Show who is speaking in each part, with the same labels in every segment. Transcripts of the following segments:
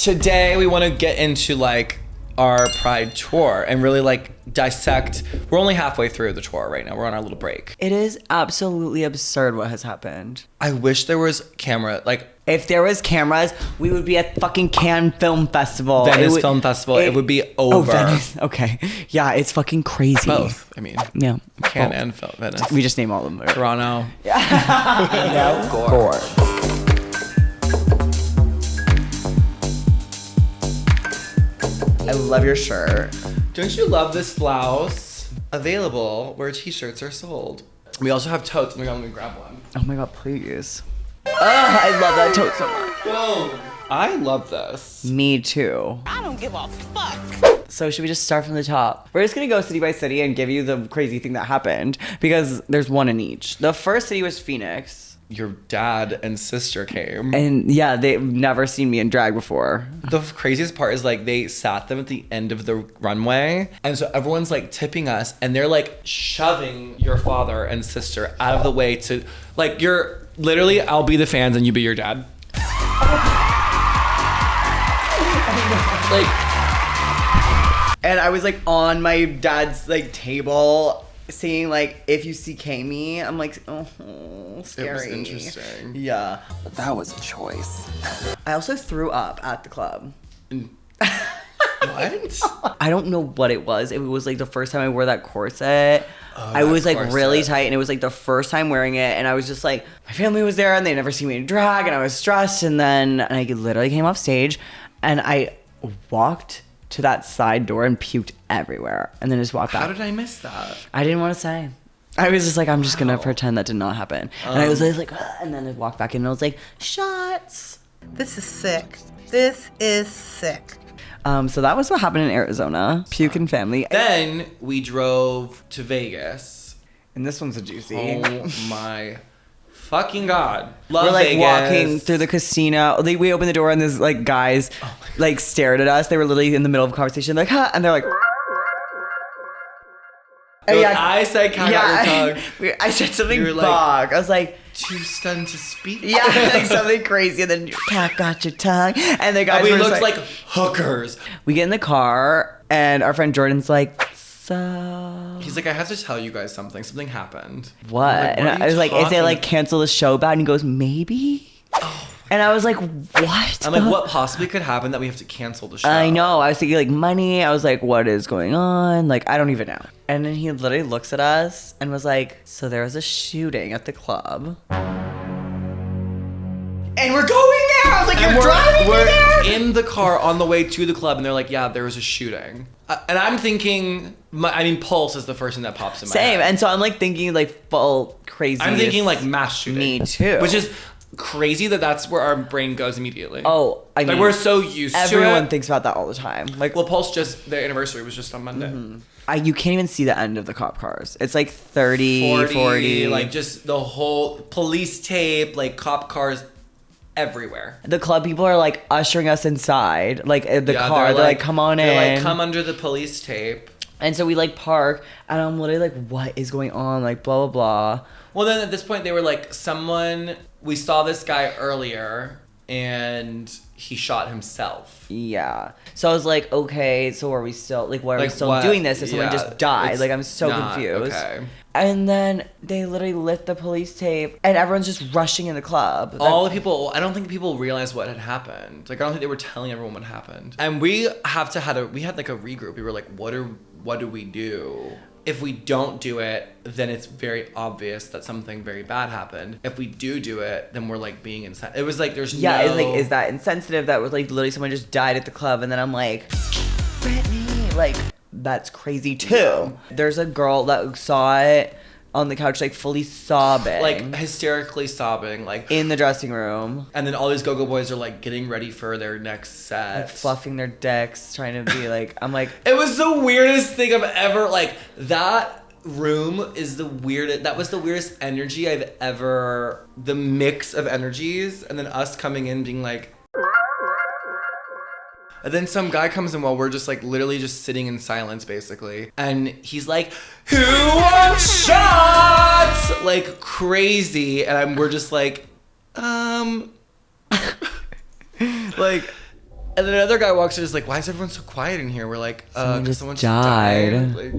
Speaker 1: Today we want to get into like our Pride tour and really like dissect. We're only halfway through the tour right now. We're on our little break.
Speaker 2: It is absolutely absurd what has happened.
Speaker 1: I wish there was camera. Like
Speaker 2: if there was cameras, we would be at fucking Cannes Film Festival.
Speaker 1: Venice Film Festival. It would be over.
Speaker 2: Oh, Venice. Okay. Yeah, it's fucking crazy.
Speaker 1: Both. I mean.
Speaker 2: Yeah.
Speaker 1: Cannes and Venice.
Speaker 2: We just name all of them.
Speaker 1: Toronto.
Speaker 2: Yeah.
Speaker 1: Gore.
Speaker 2: I love your shirt.
Speaker 1: Don't you love this blouse? Available where t-shirts are sold. We also have totes. I'm gonna grab one.
Speaker 2: Oh my god, please. I love that tote so much.
Speaker 1: Whoa. I love this.
Speaker 2: Me too.
Speaker 3: I don't give a fuck.
Speaker 2: So should we just start from the top? We're just gonna go city by city and give you the crazy thing that happened because there's one in each. The first city was Phoenix.
Speaker 1: Your dad and sister came.
Speaker 2: And yeah, they've never seen me in drag before.
Speaker 1: The craziest part is like they sat them at the end of the runway, and so everyone's like tipping us, and they're like shoving your father and sister out of the way to like you're literally I'll be the fans and you be your dad. Like,
Speaker 2: and I was like on my dad's like table seeing like if you CK me, I'm like, oh, scary.
Speaker 1: it was interesting.
Speaker 2: Yeah.
Speaker 4: But that was a choice.
Speaker 2: I also threw up at the club.
Speaker 1: What?
Speaker 2: I don't know what it was. It was like the first time I wore that corset. I was like really tight, and it was like the first time wearing it, and I was just like, my family was there and they never seen me in drag, and I was stressed, and then I literally came off stage and I walked to that side door and puked everywhere and then just walked back.
Speaker 1: How did I miss that?
Speaker 2: I didn't want to say. I was just like, I'm just gonna pretend that did not happen. And I was like, and then I walked back in and I was like, shots.
Speaker 3: This is sick. This is sick.
Speaker 2: So that was what happened in Arizona. Puke and family.
Speaker 1: Then we drove to Vegas.
Speaker 2: And this one's a juicy.
Speaker 1: Oh my fucking god. Love
Speaker 2: We're like
Speaker 1: Vegas.
Speaker 2: walking through the casino. We opened the door and there's like guys like stared at us. They were literally in the middle of a conversation, like, huh? And they're like,
Speaker 1: I said cat out your tongue.
Speaker 2: I said something
Speaker 1: You were
Speaker 2: bog.
Speaker 1: like,
Speaker 2: I was like,
Speaker 1: too stunned to speak.
Speaker 2: yeah, like something crazy. And then your cat got your tongue. And the guys
Speaker 1: we
Speaker 2: were
Speaker 1: looked
Speaker 2: just
Speaker 1: like hookers.
Speaker 2: we get in the car and our friend Jordan's like, so
Speaker 1: He's like, I have to tell you guys something. Something happened.
Speaker 2: what?
Speaker 1: I'm like,
Speaker 2: And
Speaker 1: what are
Speaker 2: I was
Speaker 1: you
Speaker 2: like, is it
Speaker 1: talking-
Speaker 2: like cancel the show bad? And he goes, maybe. And I was like, what?
Speaker 1: I'm like, what possibly could happen that we have to cancel the show?
Speaker 2: I know. I was thinking like money. I was like, what is going on? Like, I don't even know. And then he literally looks at us and was like, so there was a shooting at the club. And we're going there. I was like,
Speaker 1: And
Speaker 2: you're driving me
Speaker 1: we're
Speaker 2: there?
Speaker 1: in the car on the way to the club, and they're like, yeah, there was a shooting. And I'm thinking, Pulse is the first thing that pops in my
Speaker 2: Same.
Speaker 1: head.
Speaker 2: And so I'm like thinking like full crazy.
Speaker 1: I'm thinking like mass shooting.
Speaker 2: Me too.
Speaker 1: Which is crazy that's where our brain goes immediately.
Speaker 2: Oh, I mean,
Speaker 1: like we're so used to it.
Speaker 2: everyone thinks about that all the time. Like,
Speaker 1: Well, Pulse their anniversary was just on Monday.
Speaker 2: you can't even see the end of the cop cars. It's like 30, 40.
Speaker 1: Like just the whole police tape, like cop cars everywhere.
Speaker 2: The club people are like ushering us inside, like the car. They're like, come on in.
Speaker 1: They're like, come under the police tape.
Speaker 2: And so we like park, and I'm literally like, what is going on? Like, blah, blah, blah.
Speaker 1: Well, then at this point, they were like, we saw this guy earlier, and he shot himself.
Speaker 2: Yeah. So I was like, okay, so are we still, like, why are we
Speaker 1: Like,
Speaker 2: still
Speaker 1: what?
Speaker 2: doing this if someone
Speaker 1: Yeah,
Speaker 2: just died?
Speaker 1: it's
Speaker 2: Like, I'm so
Speaker 1: not
Speaker 2: confused.
Speaker 1: okay.
Speaker 2: And then they literally lit the police tape, and everyone's just rushing in the club.
Speaker 1: All the people, I don't think people realized what had happened. Like, I don't think they were telling everyone what happened. And we had like a regroup. We were like, what do we do? If we don't do it, then it's very obvious that something very bad happened. If we do it, then we're like being insensitive. It was like
Speaker 2: it's like, is that insensitive? That was like literally someone just died at the club, and then I'm like, Brittany, like, that's crazy too. Yeah. There's a girl that saw it on the couch, like fully sobbing,
Speaker 1: like hysterically sobbing, like
Speaker 2: in the dressing room.
Speaker 1: And then all these go-go boys are like getting ready for their next set,
Speaker 2: like fluffing their dicks, trying to be like, I'm like,
Speaker 1: it was the weirdest thing I've ever, like, that room is the weirdest, that was the weirdest energy I've ever, the mix of energies, and then us coming in being like, and then some guy comes in while we're just like literally just sitting in silence basically. And he's like, who wants shots? Like crazy. And we're just like, like, And then another guy walks in and is like, why is everyone so quiet in here? We're like, because someone just
Speaker 2: died.
Speaker 1: Like,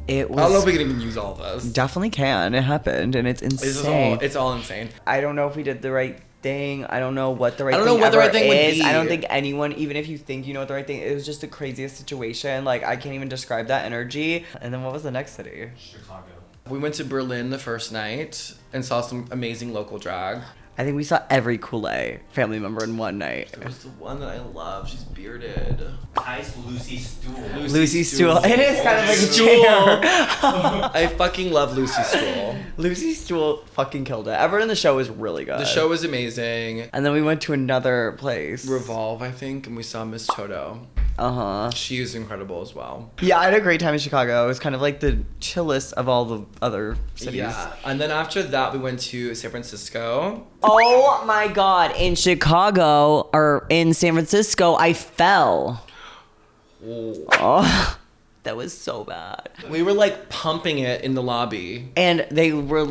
Speaker 2: It was.
Speaker 1: I don't know if we can even use all of this.
Speaker 2: Definitely can. It happened, and it's insane.
Speaker 1: It's all insane.
Speaker 2: I don't know if we did the right thing. I don't know what the right
Speaker 1: I don't
Speaker 2: thing
Speaker 1: know what the right thing would
Speaker 2: is.
Speaker 1: be.
Speaker 2: I don't think anyone, even if you think you know what the right thing is, it was just the craziest situation. Like, I can't even describe that energy. And then what was the next city?
Speaker 4: Chicago.
Speaker 1: We went to Berlin the first night and saw some amazing local drag.
Speaker 2: I think we saw every Kool-Aid family member in one night.
Speaker 1: It was the one that I love. She's bearded.
Speaker 4: Nice Lucy Stool.
Speaker 2: Lucy Stool. It is kind of like a
Speaker 1: Stool.
Speaker 2: chair.
Speaker 1: I fucking love Lucy Stool.
Speaker 2: Lucy Stool fucking killed it. Everyone in the show was really good.
Speaker 1: The show was amazing.
Speaker 2: And then we went to another place.
Speaker 1: Revolve, I think, and we saw Miss Toto.
Speaker 2: Uh-huh.
Speaker 1: She was incredible as well.
Speaker 2: Yeah, I had a great time in Chicago. It was kind of like the chillest of all the other cities.
Speaker 1: Yeah. And then after that, we went to San Francisco.
Speaker 2: Oh my God. In Chicago, or in San Francisco, I fell. Oh, that was so bad.
Speaker 1: We were like pumping it in the lobby.
Speaker 2: And they were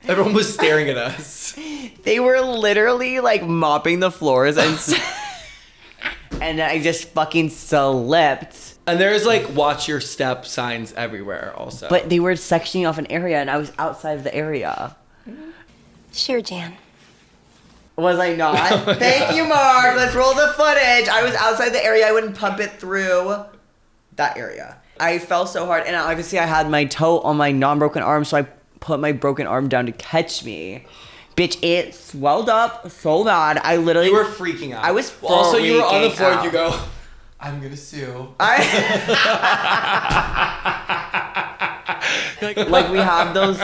Speaker 1: Everyone was staring at us.
Speaker 2: they were literally like mopping the floors and and I just fucking slipped.
Speaker 1: And there's like watch your step signs everywhere also.
Speaker 2: But they were sectioning off an area and I was outside of the area.
Speaker 5: Sure, Jan.
Speaker 2: Was I not? Thank you, Mark. Let's roll the footage. I was outside the area. I wouldn't pump it through that area. I fell so hard. And obviously I had my toe on my non-broken arm, so I put my broken arm down to catch me. Bitch, it swelled up so bad. I literally...
Speaker 1: You were freaking out.
Speaker 2: I was
Speaker 1: Also, you were on the
Speaker 2: freaking
Speaker 1: floor and
Speaker 2: out.
Speaker 1: you go, I'm gonna sue.
Speaker 2: Like we have those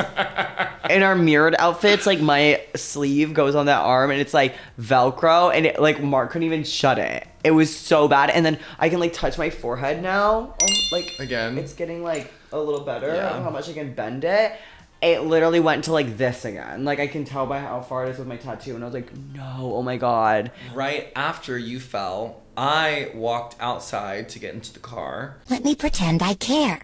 Speaker 2: in our mirrored outfits, like my sleeve goes on that arm and it's like Velcro and it, like Mark couldn't even shut it. It was so bad. And then I can like touch my forehead now. Like
Speaker 1: Again.
Speaker 2: it's getting like a little better
Speaker 1: Yeah.
Speaker 2: on how much I can bend it. It literally went to like this again. Like I can tell by how far it is with my tattoo. And I was like, no, oh my God.
Speaker 1: Right after you fell, I walked outside to get into the car.
Speaker 5: Let me pretend I care.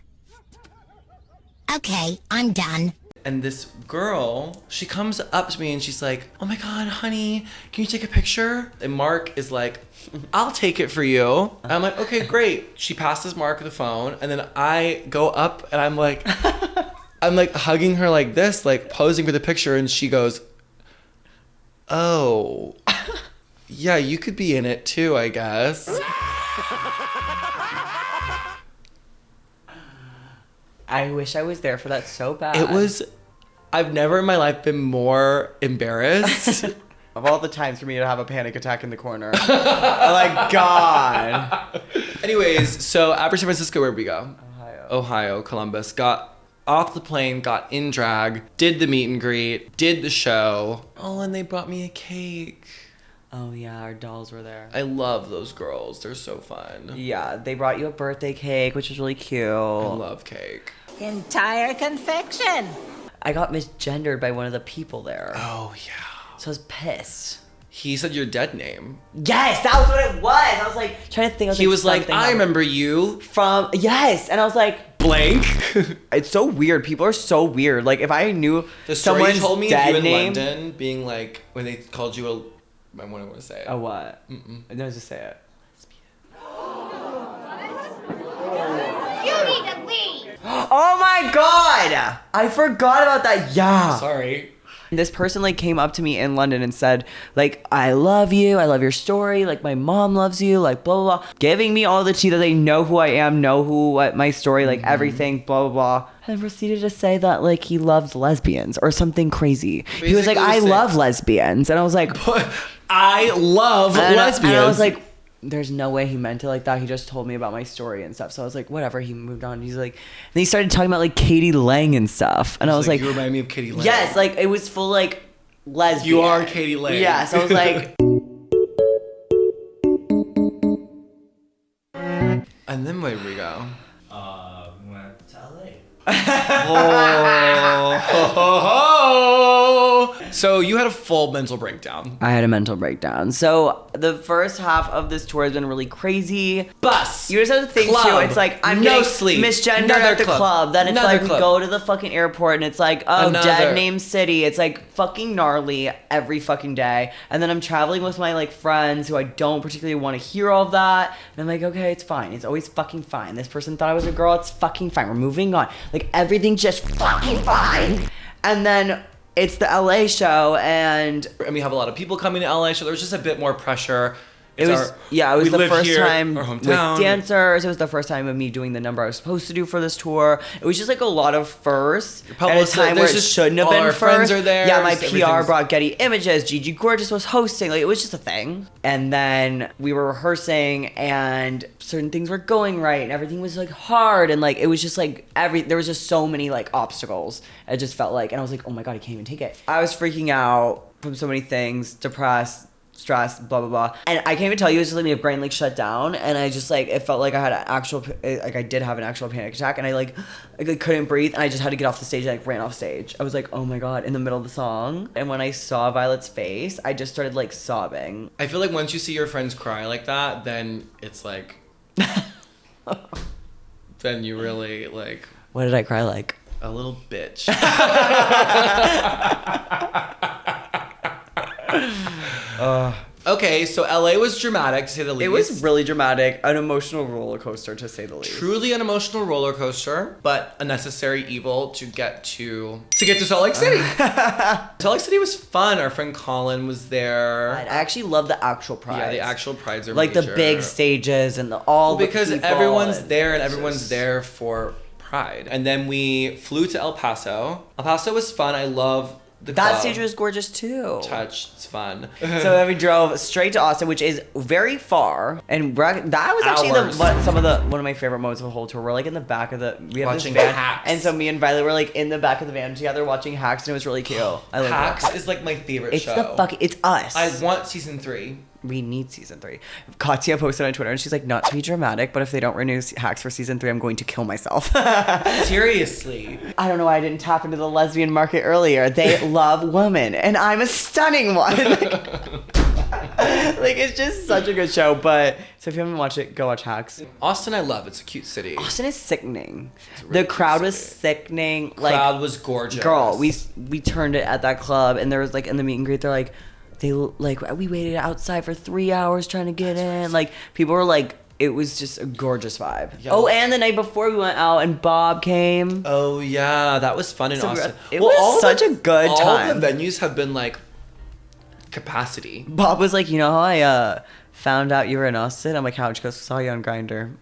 Speaker 5: Okay, I'm done.
Speaker 1: And this girl, she comes up to me and she's like, oh my God, honey, can you take a picture? And Mark is like, I'll take it for you. And I'm like, okay, great. She passes Mark the phone and then I go up and I'm like hugging her like this, like posing for the picture. And she goes, oh, yeah, you could be in it too, I guess.
Speaker 2: I wish I was there for that so bad.
Speaker 1: It was, I've never in my life been more embarrassed.
Speaker 2: Of all the times for me to have a panic attack in the corner. Oh my God.
Speaker 1: Anyways, so after San Francisco, where'd we go?
Speaker 2: Ohio.
Speaker 1: Columbus. Got off the plane, got in drag, did the meet and greet, did the show. Oh, and they brought me a cake.
Speaker 2: Oh yeah, our dolls were there.
Speaker 1: I love those girls. They're so fun.
Speaker 2: Yeah, they brought you a birthday cake, which was really cute.
Speaker 1: I love cake.
Speaker 3: Entire confection.
Speaker 2: I got misgendered by one of the people there.
Speaker 1: Oh, yeah.
Speaker 2: So I was pissed.
Speaker 1: He said your dead name.
Speaker 2: Yes, that was what it was. I was like trying to think.
Speaker 1: He was like,
Speaker 2: something
Speaker 1: I
Speaker 2: about-
Speaker 1: remember you.
Speaker 2: from yes, and I was like,
Speaker 1: Blank.
Speaker 2: it's so weird. People are so weird. Like if I knew
Speaker 1: The story
Speaker 2: someone's
Speaker 1: you told me of
Speaker 2: dead
Speaker 1: you in
Speaker 2: name.
Speaker 1: London being like, when they called you a... I wouldn't want to say it.
Speaker 2: A what? No, just say it.
Speaker 5: You need to leave.
Speaker 2: Oh my God! I forgot about that. Yeah.
Speaker 1: Sorry.
Speaker 2: This person like came up to me in London and said like, I love you, I love your story, like my mom loves you, like blah blah blah, giving me all the tea that they know who I am, know what my story, like everything, blah blah blah, and proceeded to say that like he loves lesbians or something crazy. He was like, I
Speaker 1: Basically
Speaker 2: love lesbians, and I was like,
Speaker 1: I love lesbians.
Speaker 2: and I was like, there's no way he meant it like that. He just told me about my story and stuff. So I was like, whatever. He moved on. He's like, and he started talking about like Katie Lang and stuff. And I was like,
Speaker 1: you remind me of Katie Lang.
Speaker 2: yes, like it was full like lesbian.
Speaker 1: You are Katie Lang.
Speaker 2: Yeah. So I was like,
Speaker 1: And then where did we go?
Speaker 4: We went to LA.
Speaker 1: So So you had a full mental breakdown.
Speaker 2: I had a mental breakdown. So the first half of this tour has been really crazy.
Speaker 1: Bus.
Speaker 2: You just have to think
Speaker 1: club,
Speaker 2: too. It's like I'm
Speaker 1: no
Speaker 2: getting
Speaker 1: sleep.
Speaker 2: misgendered
Speaker 1: Another
Speaker 2: at the club. Then it's
Speaker 1: Another
Speaker 2: like we
Speaker 1: club.
Speaker 2: go to the fucking airport and it's like, oh,
Speaker 1: Another.
Speaker 2: dead name city. It's like fucking gnarly every fucking day. And then I'm traveling with my like friends who I don't particularly want to hear all of that. And I'm like, okay, it's fine. It's always fucking fine. This person thought I was a girl. It's fucking fine. We're moving on. Like everything's just fucking fine. And then it's the LA show and
Speaker 1: we have a lot of people coming to LA, so there was just a bit more pressure.
Speaker 2: It was
Speaker 1: we
Speaker 2: the
Speaker 1: live
Speaker 2: first
Speaker 1: here,
Speaker 2: time
Speaker 1: our
Speaker 2: with
Speaker 1: hometown.
Speaker 2: dancers. It was the first time of me doing the number I was supposed to do for this tour. It was just like a lot of firsts at a
Speaker 1: Publicity-
Speaker 2: time where
Speaker 1: there's
Speaker 2: it
Speaker 1: just
Speaker 2: shouldn't have
Speaker 1: all
Speaker 2: been
Speaker 1: our
Speaker 2: first.
Speaker 1: friends are there,
Speaker 2: Yeah, my
Speaker 1: so
Speaker 2: PR
Speaker 1: everything's-
Speaker 2: brought Getty Images. Gigi Gorgeous was hosting. Like it was just a thing. And then we were rehearsing, and certain things were going right, and everything was like hard, and like it was just like there was just so many like obstacles. It just felt like, and I was like, oh my god, I can't even take it. I was freaking out from so many things, depressed, stressed, blah blah blah, and I can't even tell you. It was just like my brain like shut down, and I just like it felt like I had an actual like I did have an actual panic attack, and I like couldn't breathe, and I just had to get off the stage. I like ran off stage. I was like, oh my god, in the middle of the song, and when I saw Violet's face, I just started like sobbing.
Speaker 1: I feel like once you see your friends cry like that, then it's like, then you really like
Speaker 2: What did I cry like?
Speaker 1: a little bitch. Okay, so LA was dramatic to say the least.
Speaker 2: It was really dramatic, an emotional roller coaster to say the least.
Speaker 1: Truly an emotional roller coaster, but a necessary evil to get to Salt Lake City. Salt Lake City was fun. Our friend Colin was there.
Speaker 2: I actually love the actual Pride.
Speaker 1: Yeah, the actual Prides are
Speaker 2: like
Speaker 1: major.
Speaker 2: the big stages and all the
Speaker 1: because
Speaker 2: people
Speaker 1: everyone's
Speaker 2: and
Speaker 1: there and
Speaker 2: it's
Speaker 1: everyone's
Speaker 2: just-
Speaker 1: there for Pride. And then we flew to El Paso. El Paso was fun. I love the
Speaker 2: That
Speaker 1: club.
Speaker 2: stage was gorgeous too.
Speaker 1: Touch. It's fun.
Speaker 2: So then we drove straight to Austin, which is very far, and that was actually
Speaker 1: Hours.
Speaker 2: one of my favorite moments of the whole tour. We're like in the back of we have
Speaker 1: Watching
Speaker 2: this van,
Speaker 1: Hacks.
Speaker 2: and so me and Violet were like in the back of the van together watching Hacks, and it was really cute. I love
Speaker 1: Hacks is like my favorite
Speaker 2: It's
Speaker 1: show.
Speaker 2: it's us.
Speaker 1: I want season 3.
Speaker 2: We need season 3. Katya posted on Twitter, and she's like, not to be dramatic, but if they don't renew Hacks for season 3, I'm going to kill myself.
Speaker 1: Seriously.
Speaker 2: I don't know why I didn't tap into the lesbian market earlier. They love women, and I'm a stunning one. Like, it's just such a good show. But so if you haven't watched it, go watch Hacks.
Speaker 1: Austin, I love. It's a cute city.
Speaker 2: Austin is sickening.
Speaker 1: a really
Speaker 2: The crowd
Speaker 1: cute
Speaker 2: was
Speaker 1: city.
Speaker 2: sickening. Like,
Speaker 1: Crowd was gorgeous.
Speaker 2: girl, we turned it at that club, and there was like in the meet and greet, they're like, we waited outside for 3 hours trying to get in. Like, people were like, it was just a gorgeous vibe.
Speaker 1: Yeah.
Speaker 2: Oh, and the night before we went out, and Bob came.
Speaker 1: Oh yeah, that was fun in
Speaker 2: So
Speaker 1: Austin.
Speaker 2: it was
Speaker 1: all
Speaker 2: such a good
Speaker 1: all
Speaker 2: time.
Speaker 1: All the venues have been like capacity.
Speaker 2: Bob was like, you know how I found out you were in Austin? I'm like, how? She goes, saw you on Grindr.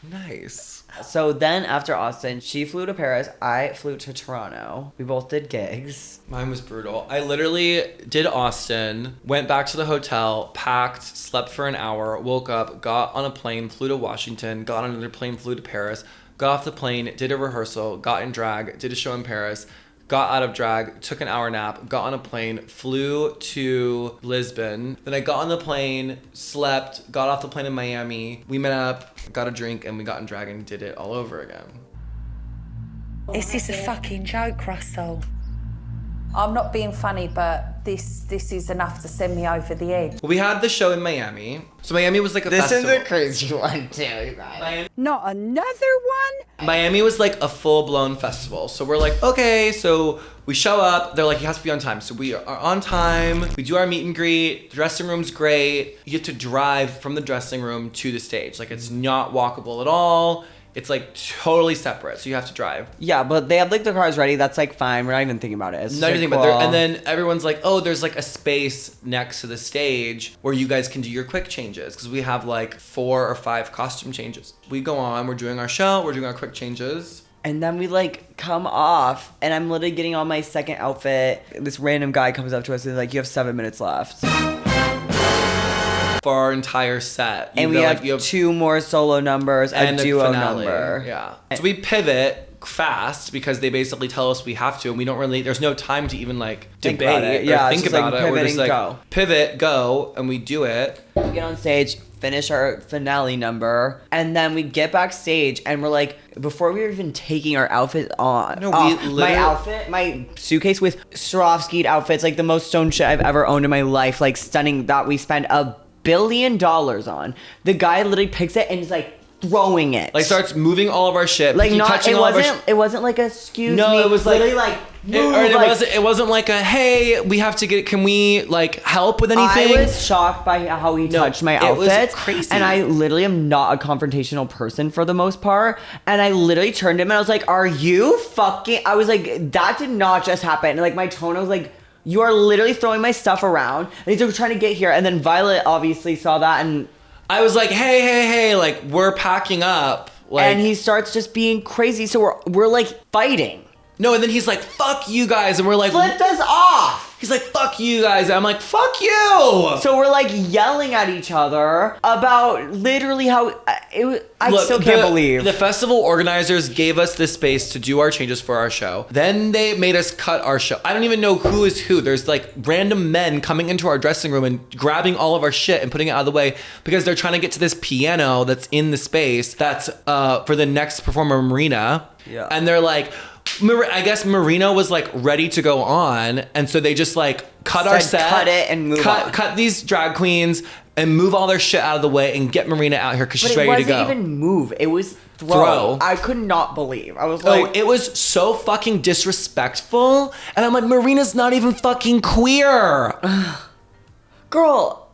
Speaker 1: Nice.
Speaker 2: So then after Austin, she flew to Paris. I flew to Toronto. We both did gigs.
Speaker 1: Mine was brutal. I literally did Austin, went back to the hotel, packed, slept for an hour, woke up, got on a plane, flew to Washington, got on another plane, flew to Paris, got off the plane, did a rehearsal, got in drag, did a show in Paris, got out of drag, took an hour nap, got on a plane, flew to Lisbon. Then I got on the plane, slept, got off the plane in Miami. We met up, got a drink, and we got in drag and did it all over again.
Speaker 6: Is this a fucking joke, Russell? I'm not being funny, but this is enough to send me over the edge.
Speaker 1: Well, we had the show in Miami. So Miami was like a
Speaker 2: This
Speaker 1: festival.
Speaker 2: is a crazy one, too, you guys.
Speaker 3: Not another one?
Speaker 1: Miami was like a full-blown festival. So we're like, okay, so we show up. They're like, you have to be on time. So we are on time. We do our meet and greet. The dressing room's great. You have to drive from the dressing room to the stage. Like, it's not walkable at all. It's like totally separate. So you have to drive.
Speaker 2: Yeah, but they have like the cars ready. That's like fine. We're not even thinking about it. It's
Speaker 1: Not
Speaker 2: like,
Speaker 1: anything, but
Speaker 2: cool.
Speaker 1: and then everyone's like, oh, there's like a space next to the stage where you guys can do your quick changes because we have like 4 or 5 costume changes. We go on, we're doing our show, we're doing our quick changes.
Speaker 2: And then we like come off, and I'm literally getting on my second outfit. This random guy comes up to us and is like, you have 7 minutes left.
Speaker 1: for our entire set.
Speaker 2: And we have 2 more solo numbers and a duo
Speaker 1: finale.
Speaker 2: number.
Speaker 1: Yeah. So we pivot fast because they basically tell us we have to, and we don't really. There's no time to even like
Speaker 2: Think
Speaker 1: debate
Speaker 2: about it.
Speaker 1: or
Speaker 2: Yeah,
Speaker 1: think
Speaker 2: it's just
Speaker 1: about
Speaker 2: like
Speaker 1: it. We're
Speaker 2: pivot
Speaker 1: just
Speaker 2: and
Speaker 1: like
Speaker 2: go.
Speaker 1: pivot, go, and we do it.
Speaker 2: We get on stage, finish our finale number, and then we get backstage, and we're like, before we were even taking our outfit on,
Speaker 1: No,
Speaker 2: off,
Speaker 1: we
Speaker 2: my
Speaker 1: literally-
Speaker 2: outfit, my suitcase with Swarovski outfits, like the most stone shit I've ever owned in my life, like stunning, that we spent $1 billion on. The guy literally picks it and is like throwing it,
Speaker 1: Like starts moving all of our shit,
Speaker 2: like
Speaker 1: keep
Speaker 2: not.
Speaker 1: touching
Speaker 2: It
Speaker 1: all of our
Speaker 2: wasn't. It wasn't like a excuse
Speaker 1: No,
Speaker 2: me.
Speaker 1: it was like-
Speaker 2: literally like. Move,
Speaker 1: Or
Speaker 2: like,
Speaker 1: it wasn't like a hey, we have to get. Can we like help with anything?
Speaker 2: I was shocked by how he touched my
Speaker 1: it was
Speaker 2: outfits.
Speaker 1: crazy.
Speaker 2: And I literally am not a confrontational person for the most part. And I literally turned to him and I was like, are you fucking... I was like, that did not just happen. And like my tone, I was like, you are literally throwing my stuff around. And he's trying to get here. And then Violet obviously saw that and...
Speaker 1: I was like, hey, like we're packing up. Like,
Speaker 2: and he starts just being crazy. So we're like fighting.
Speaker 1: no, and then he's like, fuck you guys. And we're like...
Speaker 2: Flipped us off.
Speaker 1: He's like, fuck you guys. And I'm like, fuck you.
Speaker 2: So we're like yelling at each other about literally how I
Speaker 1: Look,
Speaker 2: still can't believe.
Speaker 1: The festival organizers gave us this space to do our changes for our show. Then they made us cut our show. I don't even know who is who. There's like random men coming into our dressing room and grabbing all of our shit and putting it out of the way because they're trying to get to this piano that's in the space that's for the next performer, Marina.
Speaker 2: Yeah.
Speaker 1: And they're like... I guess Marina was like ready to go on, and so they just like cut our
Speaker 2: Said,
Speaker 1: set,
Speaker 2: cut it and move on.
Speaker 1: cut these drag queens and move all their shit out of the way and get Marina out here because she's ready to go.
Speaker 2: It wasn't even move. It was throw.
Speaker 1: Throw.
Speaker 2: I could not believe. I was like,
Speaker 1: It was so fucking disrespectful, and I'm like, Marina's not even fucking queer.
Speaker 2: girl,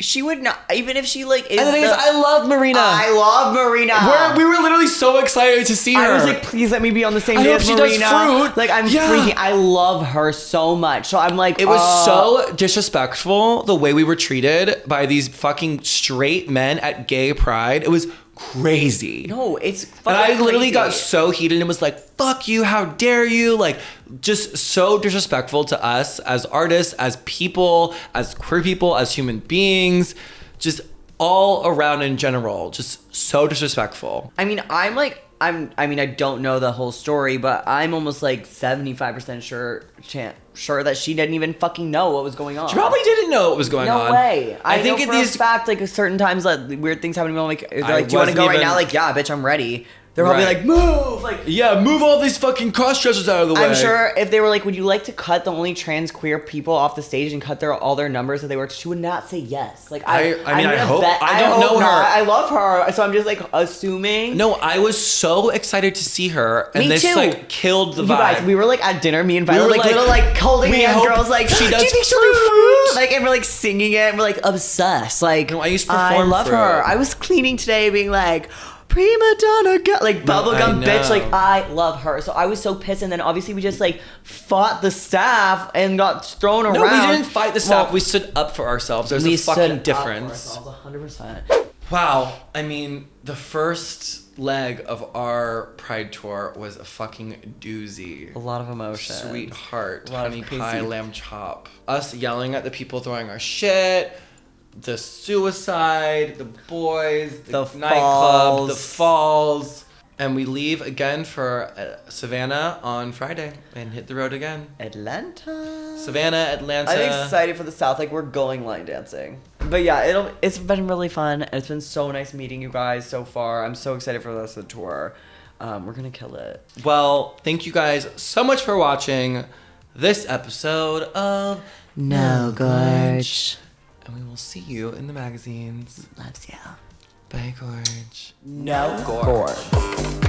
Speaker 2: she would not. Even if she like is.
Speaker 1: And the thing is, I love Marina.
Speaker 2: I love Marina.
Speaker 1: We were literally so excited to see her.
Speaker 2: I was like, please let me be on the same
Speaker 1: I
Speaker 2: day
Speaker 1: hope
Speaker 2: as
Speaker 1: she does
Speaker 2: Marina.
Speaker 1: fruit.
Speaker 2: Like I'm
Speaker 1: Yeah.
Speaker 2: freaking. I love her so much. So I'm like,
Speaker 1: It was so disrespectful the way we were treated by these fucking straight men at Gay Pride. It was crazy.
Speaker 2: No, it's.
Speaker 1: And I
Speaker 2: fucking
Speaker 1: literally
Speaker 2: crazy.
Speaker 1: got so heated and was like, fuck you, how dare you? Like, just so disrespectful to us as artists, as people, as queer people, as human beings, just all around in general. Just so disrespectful.
Speaker 2: I mean, I mean, I don't know the whole story, but I'm almost like 75% sure that she didn't even fucking know what was going on.
Speaker 1: She probably didn't know what was going on.
Speaker 2: No way. I think
Speaker 1: know
Speaker 2: for
Speaker 1: for these
Speaker 2: a fact, like certain times, like weird things happen to me. I'm like, they're
Speaker 1: I
Speaker 2: like, do you want to
Speaker 1: wasn't
Speaker 2: go right
Speaker 1: even-
Speaker 2: now? Like, yeah, bitch, I'm ready. They're probably
Speaker 1: Right.
Speaker 2: like, move. Like,
Speaker 1: yeah, move all these fucking cross-dressers out of the way.
Speaker 2: I'm sure if they were like, would you like to cut the only trans queer people off the stage and cut all their numbers that they were, she would not say yes. Like,
Speaker 1: I mean,
Speaker 2: I'm
Speaker 1: I
Speaker 2: gonna
Speaker 1: hope-
Speaker 2: bet-
Speaker 1: I don't
Speaker 2: hope
Speaker 1: know her.
Speaker 2: not. I love her, so I'm just like assuming.
Speaker 1: No, I was so excited to see her, and
Speaker 2: Me
Speaker 1: this
Speaker 2: too.
Speaker 1: like killed the
Speaker 2: You
Speaker 1: vibe.
Speaker 2: guys, we were like at dinner, me and Violet,
Speaker 1: were
Speaker 2: like
Speaker 1: like,
Speaker 2: little like holding
Speaker 1: we
Speaker 2: hands,
Speaker 1: hope
Speaker 2: girls, like
Speaker 1: she
Speaker 2: do
Speaker 1: does
Speaker 2: you think she'll do
Speaker 1: fruit?
Speaker 2: fruit? Like, and we're like singing it, and we're like obsessed. Like,
Speaker 1: No, I used to
Speaker 2: I
Speaker 1: perform
Speaker 2: love
Speaker 1: fruit.
Speaker 2: her. I was cleaning today, being like prima donna, like
Speaker 1: I
Speaker 2: bubblegum bitch.
Speaker 1: know.
Speaker 2: Like, I love her. So I was so pissed, and then obviously we just like fought the staff and got thrown around.
Speaker 1: No, we didn't fight the staff.
Speaker 2: Well,
Speaker 1: We stood up for ourselves. There's
Speaker 2: we
Speaker 1: a
Speaker 2: stood
Speaker 1: fucking
Speaker 2: up for
Speaker 1: difference.
Speaker 2: ourselves, 100%.
Speaker 1: Wow. I mean, the first leg of our Pride tour was a fucking doozy.
Speaker 2: A lot of emotion.
Speaker 1: Sweetheart,
Speaker 2: A lot of
Speaker 1: honey
Speaker 2: crazy-
Speaker 1: pie, lamb chop. Us yelling at the people throwing our shit. The suicide, the boys, the nightclub, the falls. And we leave again for Savannah on Friday and hit the road again.
Speaker 2: Atlanta.
Speaker 1: Savannah, Atlanta.
Speaker 2: I'm excited for the South. Like, we're going line dancing. But yeah, it's been really fun. And it's been so nice meeting you guys so far. I'm so excited for the rest of the tour. We're gonna kill it.
Speaker 1: Well, thank you guys so much for watching this episode of
Speaker 2: No Gorge.
Speaker 1: And we will see you in the magazines.
Speaker 2: Loves you.
Speaker 1: Bye, Gorge.
Speaker 2: No Gorge.